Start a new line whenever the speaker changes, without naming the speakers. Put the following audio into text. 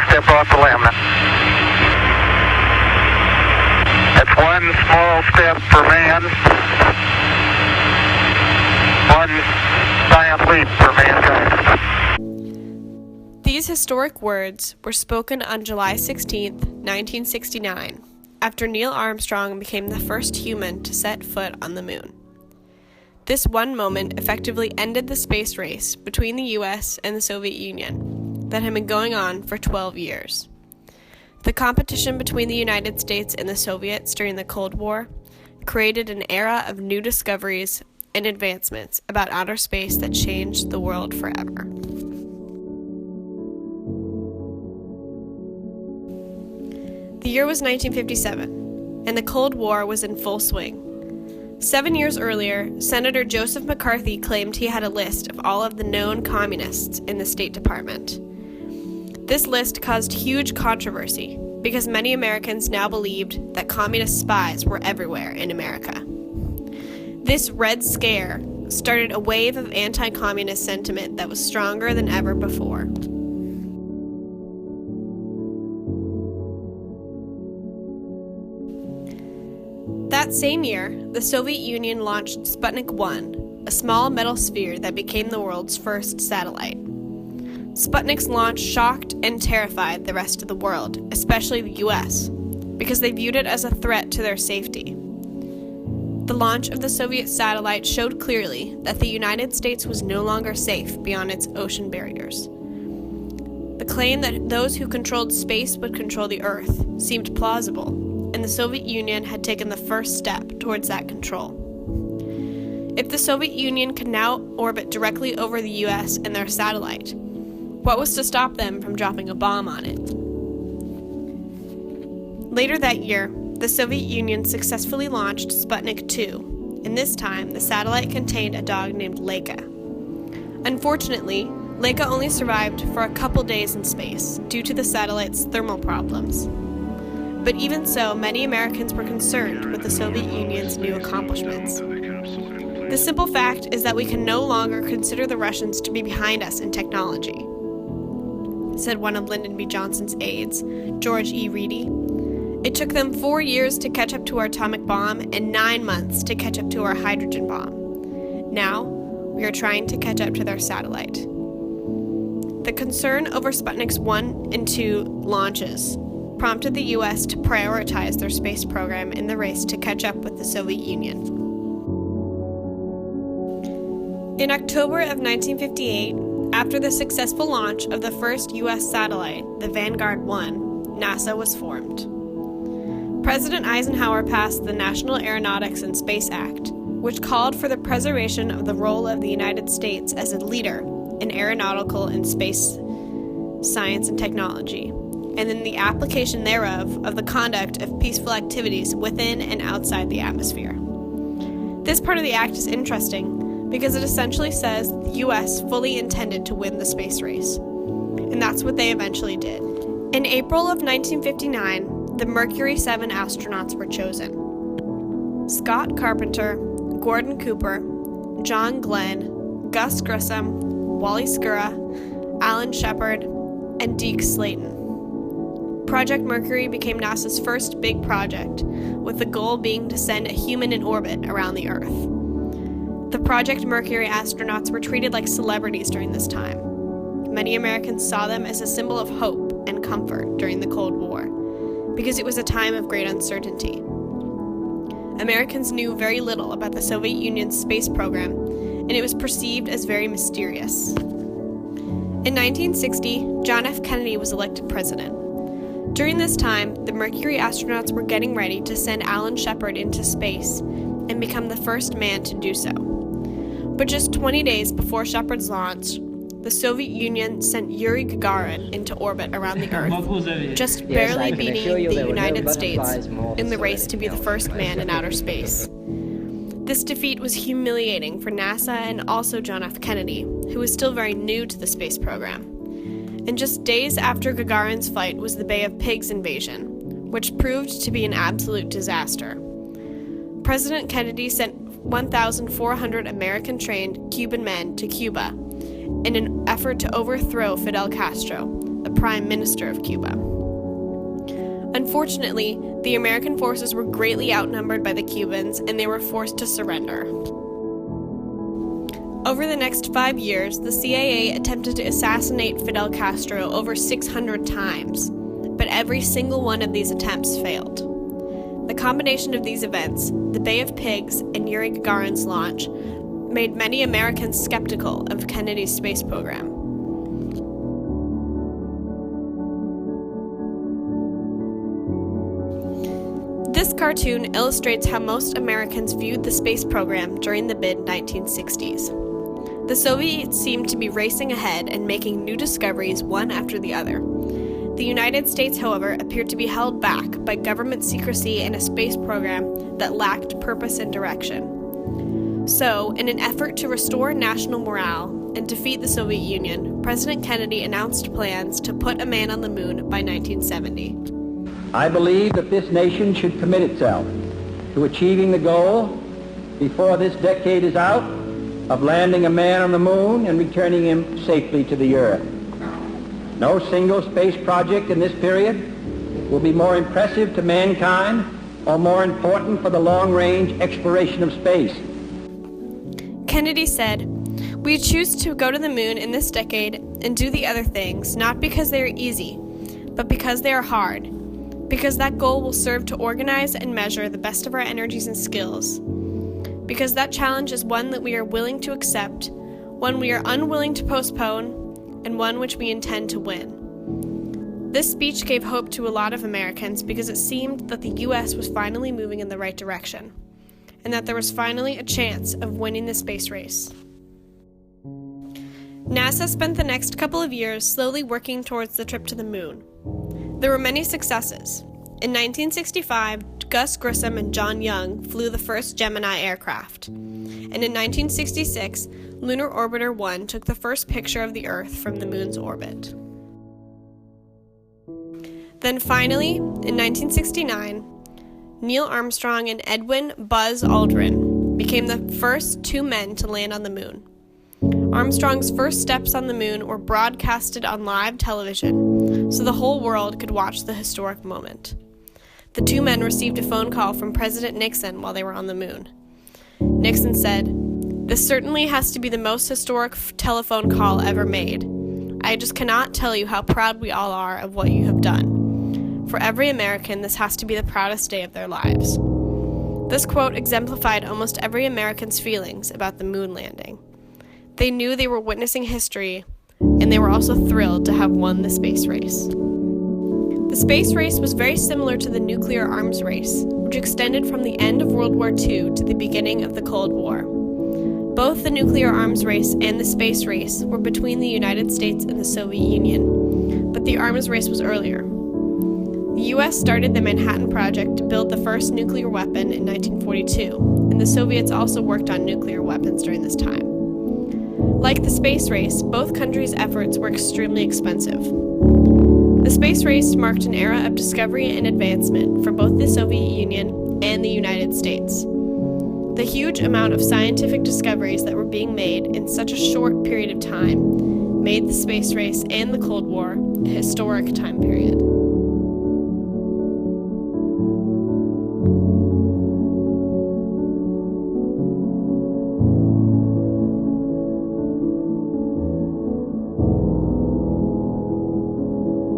step off the limb. That's one small step for man, one giant leap for mankind.
These historic words were spoken on July 16, 1969, after Neil Armstrong became the first human to set foot on the moon. This one moment effectively ended the space race between the U.S. and the Soviet Union that had been going on for 12 years. The competition between the United States and the Soviets during the Cold War created an era of new discoveries and advancements about outer space that changed the world forever. The year was 1957, and the Cold War was in full swing. 7 years earlier, Senator Joseph McCarthy claimed he had a list of all of the known communists in the State Department. This list caused huge controversy because many Americans now believed that communist spies were everywhere in America. This Red Scare started a wave of anti-communist sentiment that was stronger than ever before. That same year, the Soviet Union launched Sputnik 1, a small metal sphere that became the world's first satellite. Sputnik's launch shocked and terrified the rest of the world, especially the US, because they viewed it as a threat to their safety. The launch of the Soviet satellite showed clearly that the United States was no longer safe beyond its ocean barriers. The claim that those who controlled space would control the Earth seemed plausible, and the Soviet Union had taken the first step towards that control. If the Soviet Union could now orbit directly over the US and their satellite, what was to stop them from dropping a bomb on it? Later that year, the Soviet Union successfully launched Sputnik 2, and this time the satellite contained a dog named Laika. Unfortunately, Laika only survived for a couple days in space due to the satellite's thermal problems. But even so, many Americans were concerned with the Soviet Union's new accomplishments. The simple fact is that we can no longer consider the Russians to be behind us in technology, said one of Lyndon B. Johnson's aides, George E. Reedy. It took them 4 years to catch up to our atomic bomb and 9 months to catch up to our hydrogen bomb. Now, we are trying to catch up to their satellite. The concern over Sputnik's 1 and 2 launches prompted the U.S. to prioritize their space program in the race to catch up with the Soviet Union. In October of 1958, after the successful launch of the first U.S. satellite, the Vanguard 1, NASA was formed. President Eisenhower passed the National Aeronautics and Space Act, which called for the preservation of the role of the United States as a leader in aeronautical and space science and technology, and in the application thereof of the conduct of peaceful activities within and outside the atmosphere. This part of the act is interesting because it essentially says the U.S. fully intended to win the space race, and that's what they eventually did. In April of 1959, the Mercury 7 astronauts were chosen. Scott Carpenter, Gordon Cooper, John Glenn, Gus Grissom, Wally Skura, Alan Shepard, and Deke Slayton. Project Mercury became NASA's first big project, with the goal being to send a human in orbit around the Earth. The Project Mercury astronauts were treated like celebrities during this time. Many Americans saw them as a symbol of hope and comfort during the Cold War, because it was a time of great uncertainty. Americans knew very little about the Soviet Union's space program, and it was perceived as very mysterious. In 1960, John F. Kennedy was elected president. During this time, the Mercury astronauts were getting ready to send Alan Shepard into space and become the first man to do so. But just 20 days before Shepard's launch, the Soviet Union sent Yuri Gagarin into orbit around the Earth, just barely beating the United States in the race to be the first man in outer space. This defeat was humiliating for NASA and also John F. Kennedy, who was still very new to the space program. And just days after Gagarin's flight was the Bay of Pigs invasion, which proved to be an absolute disaster. President Kennedy sent 1,400 American-trained Cuban men to Cuba in an effort to overthrow Fidel Castro, the Prime Minister of Cuba. Unfortunately, the American forces were greatly outnumbered by the Cubans, and they were forced to surrender. Over the next 5 years, the CIA attempted to assassinate Fidel Castro over 600 times, but every single one of these attempts failed. The combination of these events, the Bay of Pigs and Yuri Gagarin's launch, made many Americans skeptical of Kennedy's space program. This cartoon illustrates how most Americans viewed the space program during the mid-1960s. The Soviets seemed to be racing ahead and making new discoveries one after the other. The United States, however, appeared to be held back by government secrecy and a space program that lacked purpose and direction. So, in an effort to restore national morale and defeat the Soviet Union, President Kennedy announced plans to put a man on the moon by 1970.
I believe that this nation should commit itself to achieving the goal, before this decade is out, of landing a man on the moon and returning him safely to the Earth. No single space project in this period will be more impressive to mankind or more important for the long-range exploration of space.
Kennedy said, "We choose to go to the moon in this decade and do the other things, not because they are easy, but because they are hard. Because that goal will serve to organize and measure the best of our energies and skills. Because that challenge is one that we are willing to accept, one we are unwilling to postpone, and one which we intend to win." This speech gave hope to a lot of Americans because it seemed that the U.S. was finally moving in the right direction, and that there was finally a chance of winning the space race. NASA spent the next couple of years slowly working towards the trip to the moon. There were many successes. In 1965, Gus Grissom and John Young flew the first Gemini aircraft. And in 1966, Lunar Orbiter 1 took the first picture of the Earth from the moon's orbit. Then finally, in 1969, Neil Armstrong and Edwin "Buzz" Aldrin became the first two men to land on the moon. Armstrong's first steps on the moon were broadcasted on live television, so the whole world could watch the historic moment. The two men received a phone call from President Nixon while they were on the moon. Nixon said, "This certainly has to be the most historic telephone call ever made. I just cannot tell you how proud we all are of what you have done. For every American, this has to be the proudest day of their lives." This quote exemplified almost every American's feelings about the moon landing. They knew they were witnessing history, and they were also thrilled to have won the space race. The space race was very similar to the nuclear arms race, which extended from the end of World War II to the beginning of the Cold War. Both the nuclear arms race and the space race were between the United States and the Soviet Union, but the arms race was earlier. The U.S. started the Manhattan Project to build the first nuclear weapon in 1942, and the Soviets also worked on nuclear weapons during this time. Like the space race, both countries' efforts were extremely expensive. The space race marked an era of discovery and advancement for both the Soviet Union and the United States. The huge amount of scientific discoveries that were being made in such a short period of time made the space race and the Cold War a historic time period.